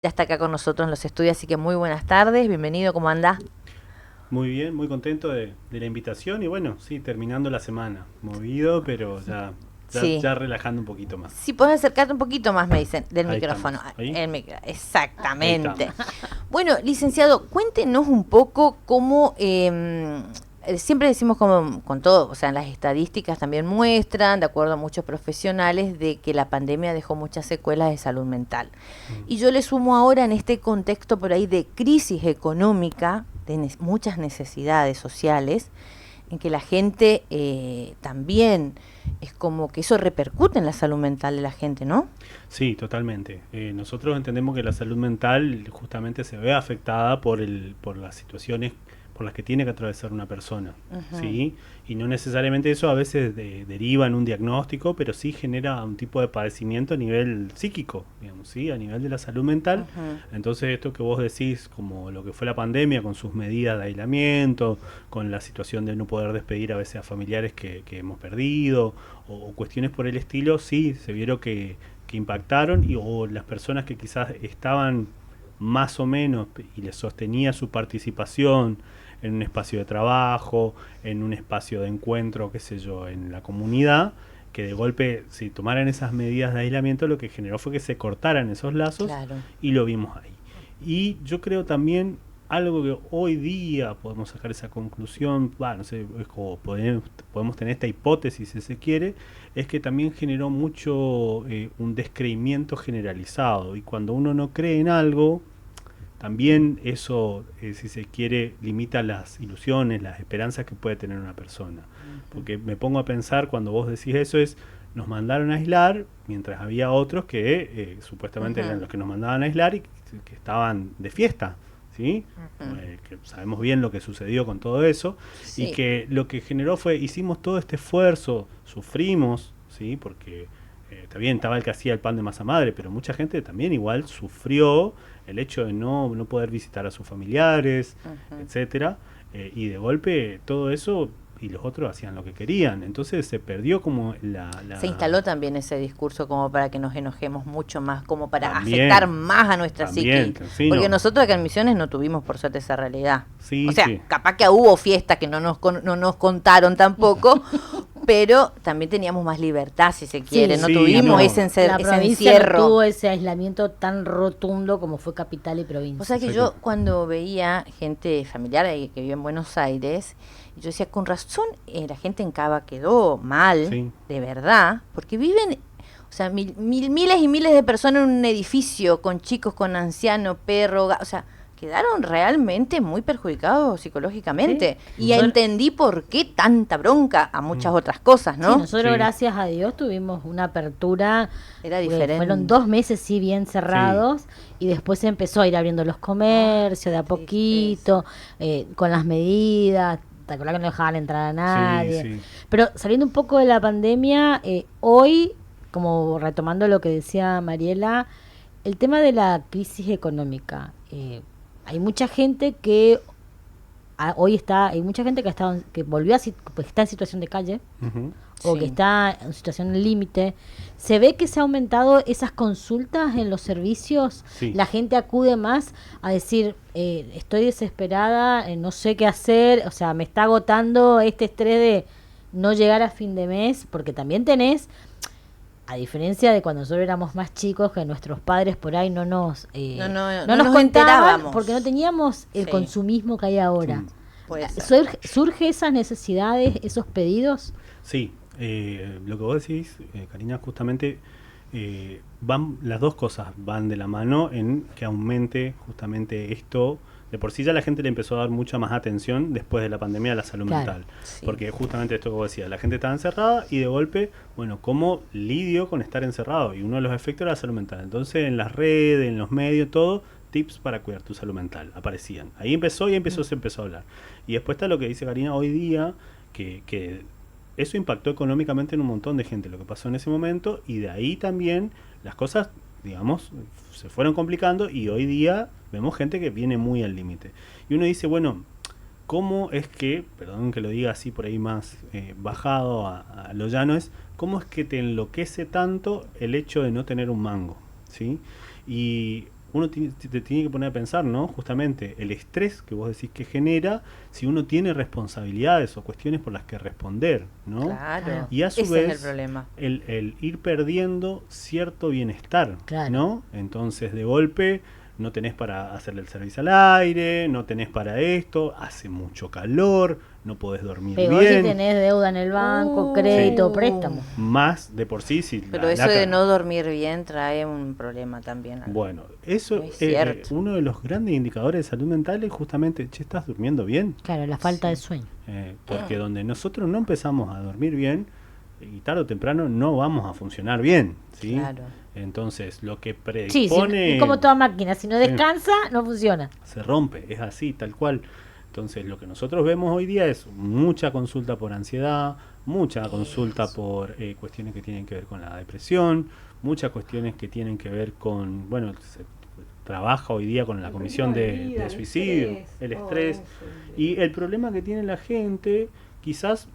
Ya está acá con nosotros en los estudios, así que muy buenas tardes, bienvenido, ¿cómo anda? Muy bien, muy contento de la invitación y bueno, sí, terminando la semana. Movido, pero Sí, ya relajando un poquito más. si podés acercarte un poquito más, me dicen, del Ahí micrófono. estamos. ¿Ahí? Ahí Exactamente. estamos. Bueno, licenciado, cuéntenos un poco cómo, siempre decimos como con todo, o sea, las estadísticas también muestran, de acuerdo a muchos profesionales, de que la pandemia dejó muchas secuelas de salud mental. Mm. Y yo le sumo ahora en este contexto por ahí de crisis económica, de muchas necesidades sociales, en que la gente también es como que eso repercute en la salud mental de la gente, ¿no? Sí, totalmente. Nosotros entendemos que la salud mental justamente se ve afectada por las situaciones por las que tiene que atravesar una persona, Ujú, ¿sí? Y no necesariamente eso a veces deriva en un diagnóstico, pero sí genera un tipo de padecimiento a nivel psíquico, digamos, ¿sí? A nivel de la salud mental. ujú. Entonces esto que vos decís, como lo que fue la pandemia, con sus medidas de aislamiento, con la situación de no poder despedir a veces a familiares que hemos perdido, o cuestiones por el estilo, sí, se vieron que impactaron o las personas que quizás estaban más o menos y les sostenía su participación en un espacio de trabajo, en un espacio de encuentro, qué sé yo, en la comunidad, que de golpe, si tomaran esas medidas de aislamiento, lo que generó fue que se cortaran esos lazos Claro. y lo vimos ahí. Y yo creo también algo que hoy día podemos sacar esa conclusión, no sé, es como podemos tener esta hipótesis si se quiere, es que también generó mucho un descreimiento generalizado. Y cuando uno no cree en algo, también eso, si se quiere, limita las ilusiones, las esperanzas que puede tener una persona. Ujú, Porque me pongo a pensar cuando vos decís eso es, nos mandaron a aislar, mientras había otros que supuestamente eran ujú, los que nos mandaban a aislar y que estaban de fiesta, ¿sí? ujú. Que sabemos bien lo que sucedió con todo eso y Sí, que lo que generó fue, hicimos todo este esfuerzo, sufrimos, ¿sí? Porque está bien, estaba el que hacía el pan de masa madre, pero mucha gente también igual sufrió el hecho de no poder visitar a sus familiares, ujú. etcétera, y de golpe todo eso y los otros hacían lo que querían. Entonces se perdió como Se instaló también ese discurso como para que nos enojemos mucho más, como para afectar también, más a nuestra también, psiqui. sí, Porque no, nosotros acá en Misiones no tuvimos por suerte esa realidad. O sí, sea, sí, capaz que hubo fiestas que no nos contaron tampoco, pero también teníamos más libertad, si se quiere. No Sí, sí, tuvimos no, la ese provincia no encierro. tuvo ese aislamiento tan rotundo como fue capital y O sea provincia. que exacto. yo cuando veía gente familiar ahí que vive en Buenos Aires, yo decía, con razón, la gente en Cava quedó mal, Sí, de verdad, porque viven, o sea, miles y miles de personas en un edificio, con chicos, con ancianos, perro, o sea, quedaron realmente muy perjudicados Sí, psicológicamente. Y mm, nosotros, entendí por qué tanta bronca a muchas mm, otras cosas, sí, ¿no? nosotros sí, gracias a Dios tuvimos una apertura, Era fueron diferente. 2 meses sí bien sí, cerrados y después se empezó a ir abriendo los Ay, comercios de qué a poquito, tristeza. con las medidas. ¿Te acordás que no dejaban entrar a sí, nadie? sí, Pero saliendo un poco de la pandemia, hoy, como retomando lo que decía Mariela, el tema de la crisis económica. Hay mucha gente que hoy está, hay mucha gente que que volvió pues, está en situación de calle ujú, o que Sí. está en situación de límite. Se ve que se ha aumentado esas consultas en los servicios. sí. La gente acude más a decir, estoy desesperada, no sé qué hacer, o sea, me está agotando este estrés de no llegar a fin de mes, porque también tenés a diferencia de cuando nosotros éramos más chicos, que nuestros padres por ahí No, no, no no nos nos contaban porque no enterábamos. teníamos el Sí, consumismo que hay ahora. Mm. puede ser. ¿Surge esas necesidades, esos pedidos? Sí, lo que vos decís, Karina, justamente van las dos cosas van de la mano en que aumente justamente esto. De por sí ya la gente le empezó a dar mucha más atención después de la pandemia a la salud Claro. mental. Sí. Porque justamente esto que vos decías, la gente estaba encerrada y de golpe, bueno, ¿cómo lidio con estar encerrado? Y uno de los efectos era la salud mental. Entonces en las redes, en los medios, todo, tips para cuidar tu salud mental aparecían. Ahí empezó y Mm. se empezó a hablar. Y después está lo que dice Karina hoy día, que eso impactó económicamente en un montón de gente lo que pasó en ese momento y de ahí también las cosas, digamos, se fueron complicando y hoy día vemos gente que viene muy al límite. Y uno dice, bueno, ¿cómo es que, perdón que lo diga así por ahí más bajado a lo llano, es cómo es que te enloquece tanto el hecho de no tener un mango? ¿Sí? Y uno te tiene que poner a pensar, ¿no? Justamente el estrés que vos decís que genera si uno tiene responsabilidades o cuestiones por las que responder, ¿no? Claro. Y a su Ese vez, es el problema. el ir perdiendo cierto bienestar, Claro. ¿no? Entonces, de golpe, no tenés para hacerle el servicio al aire, no tenés para esto, hace mucho calor, no podés dormir Pero bien. si tenés deuda en el banco, crédito, Sí. préstamo. Más de por sí. Si Pero eso de no dormir bien trae un problema también. Bueno, eso Es cierto. uno de los grandes indicadores de salud mental es justamente, che, ¿estás durmiendo bien? Claro, la falta de sueño. Porque donde nosotros no empezamos a dormir bien, y tarde o temprano no vamos a funcionar bien, ¿sí? Claro. Entonces, lo que Sí, predispone es como toda máquina, si no Sí. descansa, no funciona. se rompe, es así, tal cual. Entonces, lo que nosotros vemos hoy día es mucha consulta por ansiedad, mucha consulta por cuestiones que tienen que ver con la depresión, muchas cuestiones que tienen que ver con, bueno, se trabaja hoy día con la comisión de suicidio, el estrés. Y el problema que tiene la gente, quizás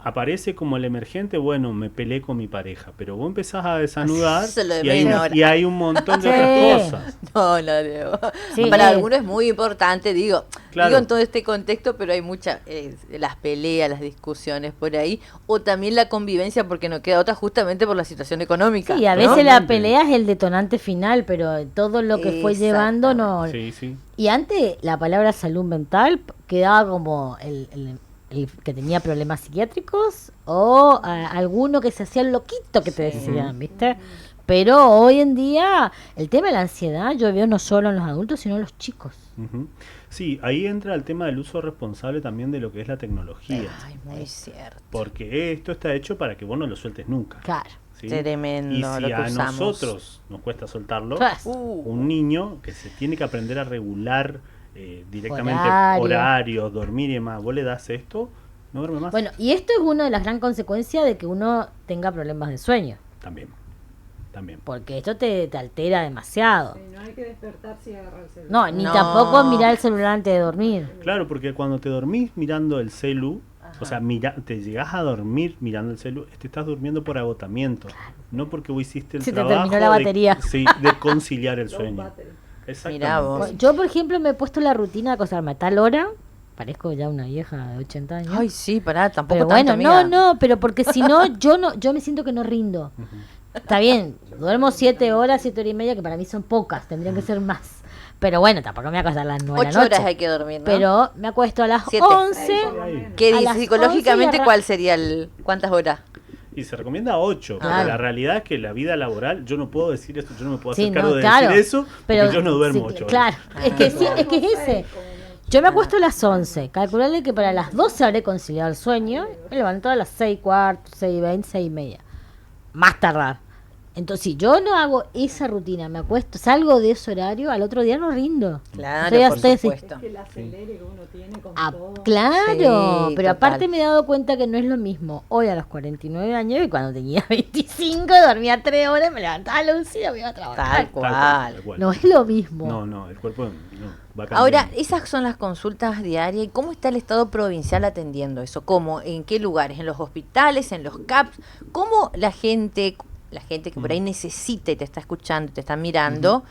aparece como el emergente, bueno, me peleé con mi pareja, pero vos empezás a desanudar Eso lo de y hay, menos ahora. y hay un montón de Sí. otras cosas. No. Sí, Para algunos es muy importante, digo Claro. en todo este contexto, pero hay muchas, las peleas, las discusiones por ahí, o también la convivencia, porque no queda otra justamente por la situación económica. Sí, a ¿no? veces la Totalmente. pelea es el detonante final, pero todo lo que fue llevando no... Sí, sí. Y antes la palabra salud mental quedaba como el que tenía problemas psiquiátricos o alguno que se hacía el loquito que te decían, ¿viste? Pero hoy en día el tema de la ansiedad yo veo no solo en los adultos, sino en los chicos. Ujú. Sí, ahí entra el tema del uso responsable también de lo que es la tecnología. Ay, muy cierto. Porque esto está hecho para que vos no lo sueltes nunca. Claro. ¿sí? Tremendo Y lo si que a usamos. nosotros nos cuesta soltarlo, Pues, un niño que se tiene que aprender a regular directamente Horario. horarios, dormir y demás, vos le das esto, no duerme más. bueno, y esto es una de las gran consecuencias de que uno tenga problemas de sueño, También. porque esto te altera demasiado. No hay que despertarse y agarrar el celular. No, ni No. tampoco mirar el celular antes de dormir. Claro, porque cuando te dormís mirando el celu, o sea, te llegás a dormir mirando el celu, te estás durmiendo por agotamiento, no porque vos hiciste el Se te trabajo terminó la batería. sí, de conciliar el sueño. battery. Exactamente. Mirá vos. Bueno, yo, por ejemplo, me he puesto la rutina de acostarme a tal hora. Parezco ya una vieja de 80 años. Ay, sí, pará, tampoco pero tanto, bueno, amiga. no, pero porque si no, yo me siento que no rindo. Está bien, duermo 7 horas, 7 horas y media, que para mí son pocas, tendrían que ser más. Pero bueno, tampoco me voy a acostar a las 9 de 8 la noche. horas hay que dormir, ¿no? Pero me acuesto a las 7. 11. ¿Qué a dice las psicológicamente 11 cuál sería cuántas horas? Y se recomienda 8, Claro. pero la realidad es que la vida laboral, yo no puedo decir eso, yo no me puedo Sí, hacer cargo no, de claro, decir eso, pero porque yo no duermo sí, 8 horas. Claro, es que sí, es que es ese. Yo me acuesto a las 11, calcularle que para las 12 habré conciliado el sueño, me levanto a las 6:15, 6:20, 6:30, más tardar. Entonces, si yo no hago esa rutina, me acuesto, salgo de ese horario, al otro día no rindo. Claro, Estoy por así. supuesto. Es que el acelere que uno tiene con Ah, todo. claro, Sí, pero total. aparte me he dado cuenta que no es lo mismo hoy a los 49 años y cuando tenía 25 dormía 3 horas, me levantaba a las 11 y me iba a trabajar. Tal cual. Tal cual. No es lo mismo. No, el cuerpo no, va cambiando. Ahora, esas son las consultas diarias. ¿Y cómo está el Estado provincial atendiendo eso? ¿Cómo? ¿En qué lugares? ¿En los hospitales? ¿En los CAPS? ¿Cómo la gente que por ahí necesita y te está escuchando, te está mirando,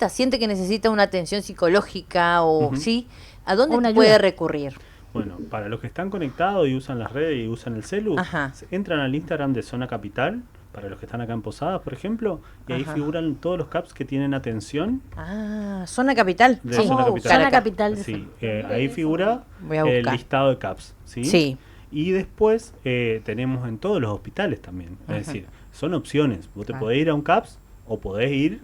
siente que necesita una atención psicológica o Ujú. sí? ¿A dónde Una puede ayuda. recurrir? Bueno, para los que están conectados y usan las redes y usan el celu, Ajá. entran al Instagram de Zona Capital, para los que están acá en Posadas, por ejemplo, y ahí Ajá. figuran todos los CAPS que tienen atención Ah, zona capital. de Sí, Zona Vamos a Capital. buscar Zona acá. capital. de Sí, ahí figura Voy a el buscar. listado de CAPS, ¿sí? Sí. Y después tenemos en todos los hospitales también, Ajá. es decir, son opciones, vos te Ah. podés ir a un CAPS o podés ir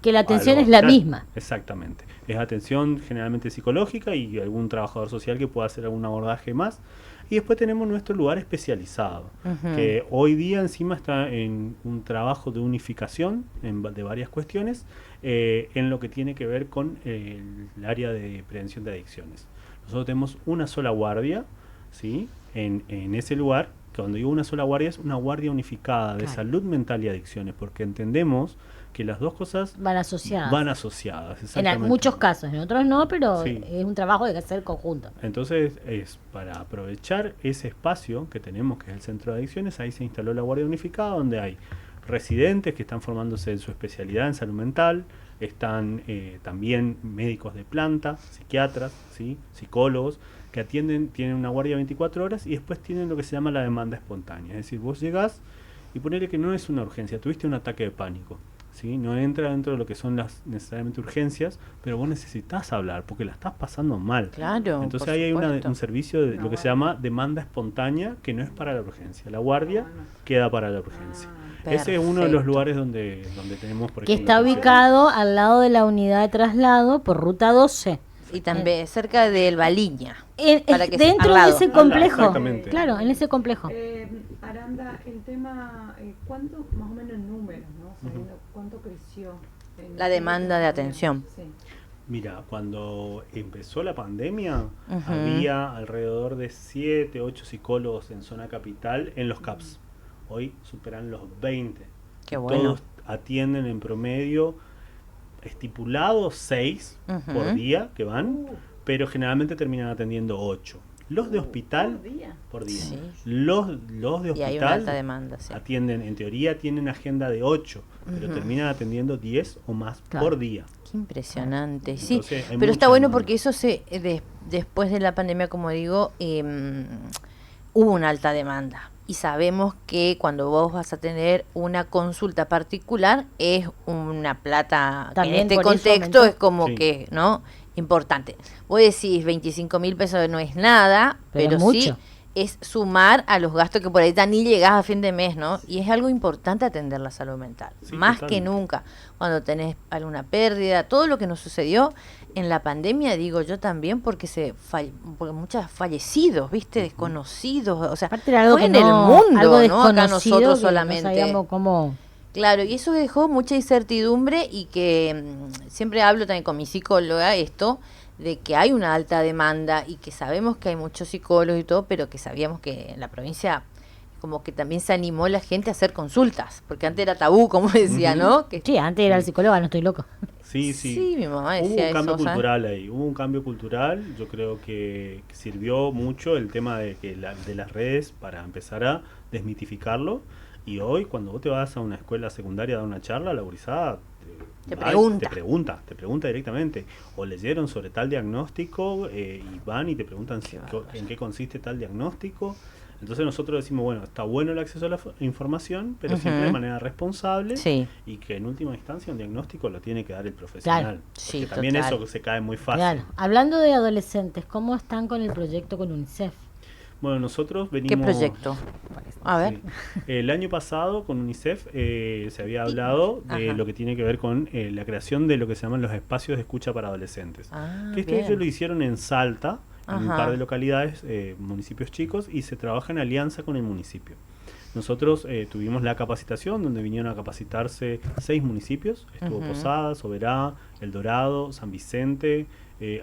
Que la a atención los es la hospitales. misma. Exactamente. Es atención generalmente psicológica y algún trabajador social que pueda hacer algún abordaje más. Y después tenemos nuestro lugar especializado, Ujú. que hoy día encima está en un trabajo de unificación de varias cuestiones en lo que tiene que ver con el área de prevención de adicciones. Nosotros tenemos una sola guardia, ¿sí? En ese lugar, que cuando digo una sola guardia es una guardia unificada de Claro. salud mental y adicciones, porque entendemos que las dos cosas Van asociadas. van asociadas. En Exactamente. muchos casos, en otros no, pero Sí. es un trabajo que hay que hacer conjunto. Entonces, es para aprovechar ese espacio que tenemos, que es el centro de adicciones, ahí se instaló la Guardia Unificada, donde hay residentes que están formándose en su especialidad en salud mental, están también médicos de planta, psiquiatras, ¿sí? Psicólogos, que atienden, tienen una guardia 24 horas y después tienen lo que se llama la demanda espontánea. Es decir, vos llegás y ponele que no es una urgencia, tuviste un ataque de pánico, ¿sí? No entra dentro de lo que son las necesariamente urgencias, pero vos necesitas hablar porque la estás pasando mal. Claro. Entonces por ahí hay supuesto. un servicio de lo que se llama demanda espontánea, que no es para la urgencia. La guardia queda para la urgencia. Ese es uno de los Perfecto. lugares donde tenemos, por Que ejemplo, está atención. ubicado al lado de la unidad de traslado por ruta 12. Y también cerca del Baliña. En- Para que se- dentro al de lado. ese Al lado, complejo. exactamente. Claro, en ese complejo. Aranda, el tema, ¿cuánto, más o menos en números, ¿no? Sabiendo cuánto creció? La demanda de atención. Sí. Mira, cuando empezó la pandemia, Ujú. había alrededor de 7, 8 psicólogos en zona capital en los CAPS. Hoy superan los 20. Qué Y bueno. todos atienden en promedio estipulado 6 Ujú. por día que van, pero generalmente terminan atendiendo 8. Los de hospital ¿Por día? por día. Sí. Los de Y hay una alta hospital demanda, sí. atienden, en teoría tienen agenda de 8, pero Ujú. terminan atendiendo 10 o más Claro. por día. Qué impresionante, sí. Entonces, hay Pero está mucha bueno demanda. porque eso después de la pandemia, como digo, hubo una alta demanda. Y sabemos que cuando vos vas a tener una consulta particular es una plata que También en este por eso contexto aumentó. es como Sí. que, ¿no? Importante. Vos decís 25.000 pesos no es nada, Pero pero, es sí mucho. es sumar a los gastos que por ahí ni llegás a fin de mes, ¿no? Y es algo importante atender la salud mental, Sí, más que totalmente. nunca. Cuando tenés alguna pérdida, todo lo que nos sucedió en la pandemia, digo yo también, porque porque muchos fallecidos, ¿viste? Desconocidos, o sea, Aparte era algo fue que en no, el mundo, algo ¿no? Acá desconocido nosotros que solamente. no sabíamos cómo. Claro, y eso dejó mucha incertidumbre y que siempre hablo también con mi psicóloga esto, de que hay una alta demanda y que sabemos que hay muchos psicólogos y todo, pero que sabíamos que en la provincia como que también se animó la gente a hacer consultas, porque antes era tabú, como decía, Ujú. ¿no? Que, Sí, antes era el psicólogo, no estoy loco. Sí, Sí, mi mamá Hubo decía un cambio eso, ¿sabes? cultural ahí, hubo un cambio cultural, yo creo que sirvió mucho el tema de que de las redes para empezar a desmitificarlo, y hoy cuando vos te vas a una escuela secundaria a dar una charla, la gurizada Te va y pregunta. te pregunta directamente, o leyeron sobre tal diagnóstico y van y te preguntan Qué en qué consiste tal diagnóstico. Entonces nosotros decimos, bueno, está bueno el acceso a la información, pero siempre de Ujú. manera responsable, Sí. y que en última instancia un diagnóstico lo tiene que dar el profesional. Claro. Porque Sí, también total. eso se cae muy fácil. Claro. Hablando de adolescentes, ¿cómo están con el proyecto con UNICEF? Bueno, nosotros venimos... ¿Qué proyecto? A ver. Sí. El año pasado con UNICEF se había hablado de Ajá. lo que tiene que ver con la creación de lo que se llaman los espacios de escucha para adolescentes. Ah, Que bien. ellos lo hicieron en Salta, en un Ajá. par de localidades, municipios chicos, y se trabaja en alianza con el municipio. Nosotros tuvimos la capacitación donde vinieron a capacitarse 6 municipios. Estuvo Ujú. Posadas, Oberá, El Dorado, San Vicente,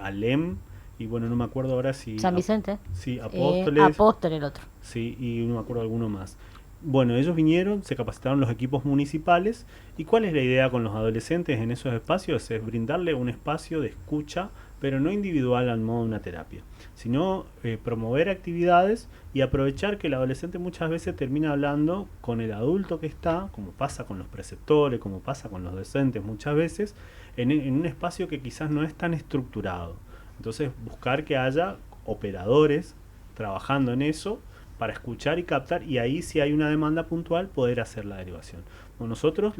Alem, y bueno, no me acuerdo ahora si... San Vicente. Sí, Apóstoles. Apóstol el otro. Sí, y no me acuerdo alguno más. Bueno, ellos vinieron, se capacitaron los equipos municipales. ¿Y cuál es la idea con los adolescentes en esos espacios? Es brindarle un espacio de escucha, pero no individual al modo de una terapia, sino promover actividades y aprovechar que el adolescente muchas veces termina hablando con el adulto que está, como pasa con los preceptores, como pasa con los docentes muchas veces, en un espacio que quizás no es tan estructurado. Entonces, buscar que haya operadores trabajando en eso para escuchar y captar, y ahí si hay una demanda puntual poder hacer la derivación. Bueno, nosotros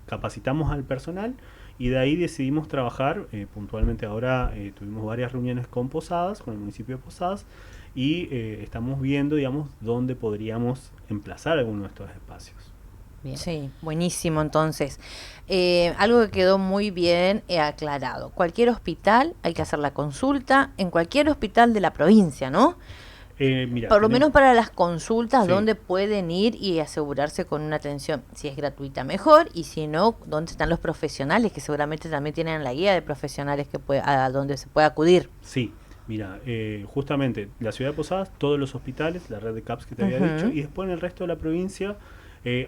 capacitamos al personal y de ahí decidimos trabajar puntualmente. Ahora tuvimos varias reuniones con Posadas, con el municipio de Posadas, y estamos viendo, digamos, dónde podríamos emplazar alguno de estos espacios. Bien. Sí, buenísimo entonces. Algo que quedó muy bien aclarado. Cualquier hospital hay que hacer la consulta, en cualquier hospital de la provincia, ¿no? Mira, Por lo tenemos- menos para las consultas, Sí. donde pueden ir y asegurarse con una atención, si es gratuita mejor, y si no, dónde están los profesionales, que seguramente también tienen la guía de profesionales a donde se puede acudir. Sí, mira, justamente la ciudad de Posadas, todos los hospitales, la red de CAPS que te había Ujú. dicho, y después en el resto de la provincia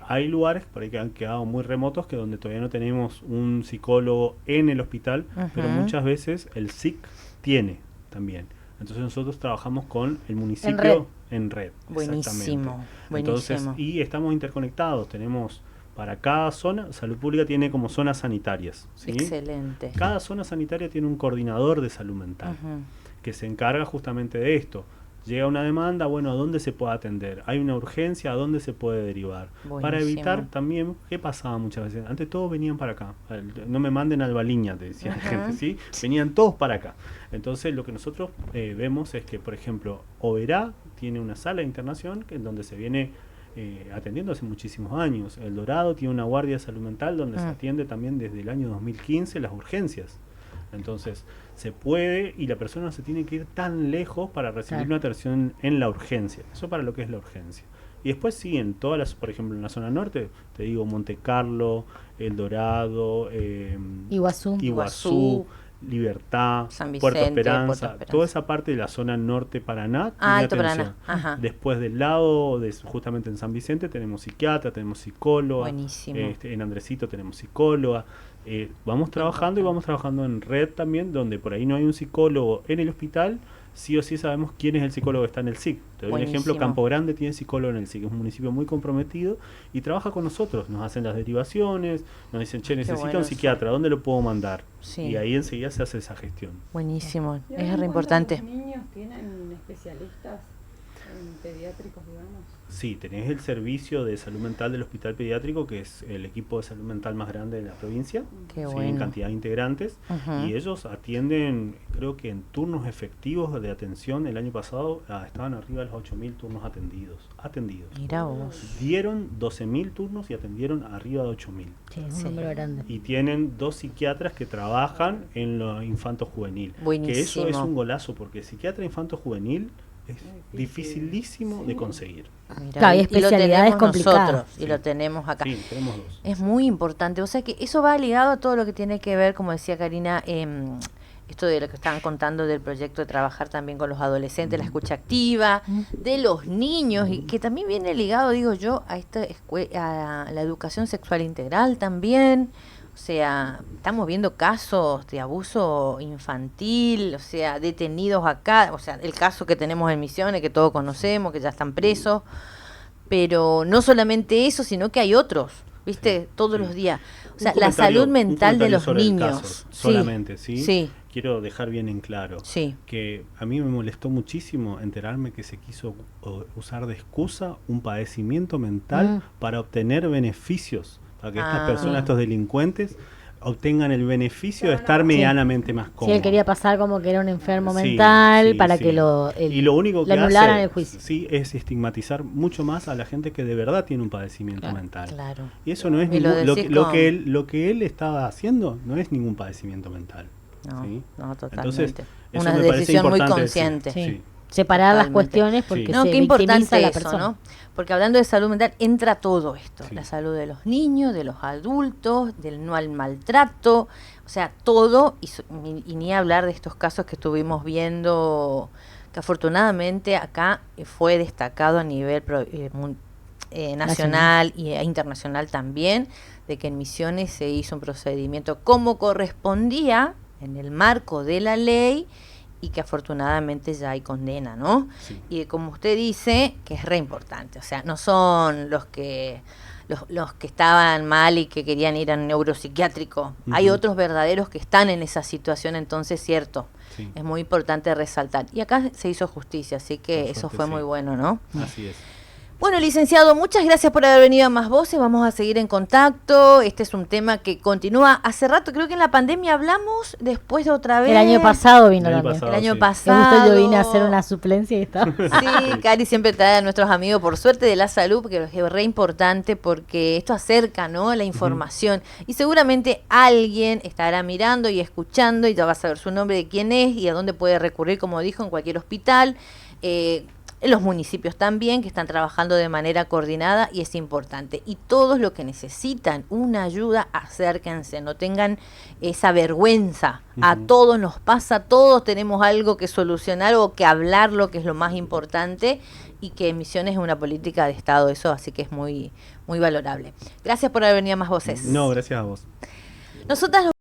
hay lugares por ahí que han quedado muy remotos, que donde todavía no tenemos un psicólogo en el hospital, pero Ujú. muchas veces el SIC tiene también. Entonces nosotros trabajamos con el municipio red. en red. Buenísimo, exactamente. Entonces, buenísimo. y estamos interconectados, tenemos Para cada zona, Salud Pública tiene como zonas sanitarias, ¿sí? Excelente. Cada zona sanitaria tiene un coordinador de salud mental que se encarga justamente de esto. Llega una demanda, bueno, ¿a dónde se puede atender? Hay una urgencia, ¿a dónde se puede derivar? Buenísimo. Para evitar también, ¿qué pasaba muchas veces? Antes todos venían para acá. No me manden al Baliña, te decía la gente, ¿sí? Venían todos para acá. Entonces, lo que nosotros vemos es que, por ejemplo, Oberá tiene una sala de internación en donde se viene atendiendo hace muchísimos años. El Dorado tiene una guardia de salud mental donde se atiende también desde el año 2015 las urgencias. Entonces, se puede y la persona no se tiene que ir tan lejos para recibir una atención en la urgencia. Eso para lo que es la urgencia. Y después sí, en todas las, por ejemplo, en la zona norte, te digo Monte Carlo, El Dorado, Iguazú, Libertad, San Vicente, Puerto Esperanza, Puerto Esperanza, toda esa parte de la zona norte Paraná tiene Alto atención. Paraná. Después del lado, justamente en San Vicente, tenemos psiquiatra, tenemos psicóloga. Buenísimo. En Andresito tenemos psicóloga. Vamos trabajando y vamos trabajando en red también, donde por ahí no hay un psicólogo en el hospital, sí o sí sabemos quién es el psicólogo que está en el SIC. Te doy un ejemplo, Campo Grande tiene psicólogo en el SIC, es un municipio muy comprometido y trabaja con nosotros, nos hacen las derivaciones, nos dicen, che, necesito un psiquiatra, ¿dónde lo puedo mandar? Sí. Y ahí enseguida se hace esa gestión. Buenísimo, ¿Y es re importante. ¿Los niños tienen especialistas pediátricos, digamos? Sí, tenés el servicio de salud mental del hospital pediátrico, que es el equipo de salud mental más grande de la provincia. Qué ¿sí? bueno. En cantidad de integrantes. Y ellos atienden, creo que en turnos efectivos de atención, el año pasado estaban arriba de los 8.000 turnos atendidos. Mira vos. Dieron 12.000 turnos y atendieron arriba de 8.000. Sí, es un número grande. Y tienen 2 psiquiatras que trabajan en lo infanto-juvenil. Buenísimo. Que eso es un golazo, porque psiquiatra infanto-juvenil es dificilísimo de conseguir. Mirá, Claro, hay y lo especialidades tenemos complicadas. nosotros, y lo tenemos acá. Sí, tenemos 2. Es muy importante, o sea que eso va ligado a todo lo que tiene que ver, como decía Karina, esto de lo que estaban contando del proyecto de trabajar también con los adolescentes, la escucha activa, de los niños, y que también viene ligado, digo yo, a esta a la educación sexual integral también. O sea, estamos viendo casos de abuso infantil, o sea, detenidos acá, o sea, el caso que tenemos en Misiones, que todos conocemos, que ya están presos, pero no solamente eso, sino que hay otros, ¿viste? Todos los días. O sea, la salud mental de los niños. Solamente, ¿sí? Sí. Quiero dejar bien en claro que a mí me molestó muchísimo enterarme que se quiso usar de excusa un padecimiento mental para obtener beneficios, para que estas personas, estos delincuentes, obtengan el beneficio de estar medianamente más cómodos. Sí, él quería pasar como que era un enfermo mental para que y lo único que anularan hace, el juicio. Sí, es estigmatizar mucho más a la gente que de verdad tiene un padecimiento mental. Claro. Y eso no es lo que él estaba haciendo no es ningún padecimiento mental. No, ¿sí? no, totalmente. Entonces, eso una me parece decisión muy importante, consciente. sí. Separar las Totalmente. cuestiones porque No, se qué victimiza importante a la eso, persona. ¿no? Porque hablando de salud mental entra todo esto, la salud de los niños, de los adultos, del no al maltrato, o sea, todo, y ni hablar de estos casos que estuvimos viendo, que afortunadamente acá fue destacado a nivel nacional e internacional también, de que en Misiones se hizo un procedimiento como correspondía en el marco de la ley, y que afortunadamente ya hay condena, ¿no? Sí. Y como usted dice, que es re importante, o sea, no son los que estaban mal y que querían ir a un neuropsiquiátrico, hay otros verdaderos que están en esa situación, entonces cierto, es muy importante resaltar. Y acá se hizo justicia, así que eso fue muy bueno, ¿no? Así es. Bueno, licenciado, muchas gracias por haber venido a Más Voces, vamos a seguir en contacto, este es un tema que continúa, hace rato, creo que en la pandemia hablamos, después otra vez. El año pasado vino también. El año pasado. Justo yo vine a hacer una suplencia y estaba. Sí, Cari siempre trae a nuestros amigos, por suerte, de la salud, porque es re importante, porque esto acerca, ¿no?, la información, y seguramente alguien estará mirando y escuchando, y ya va a saber su nombre de quién es, y a dónde puede recurrir, como dijo, en cualquier hospital, en los municipios también, que están trabajando de manera coordinada, y es importante. Y todos los que necesitan una ayuda, acérquense, no tengan esa vergüenza. A todos nos pasa, todos tenemos algo que solucionar o que hablarlo, que es lo más importante, y que Misiones es una política de Estado, eso, así que es muy, muy valorable. Gracias por haber venido a Más Voces. No, gracias a vos. Nosotras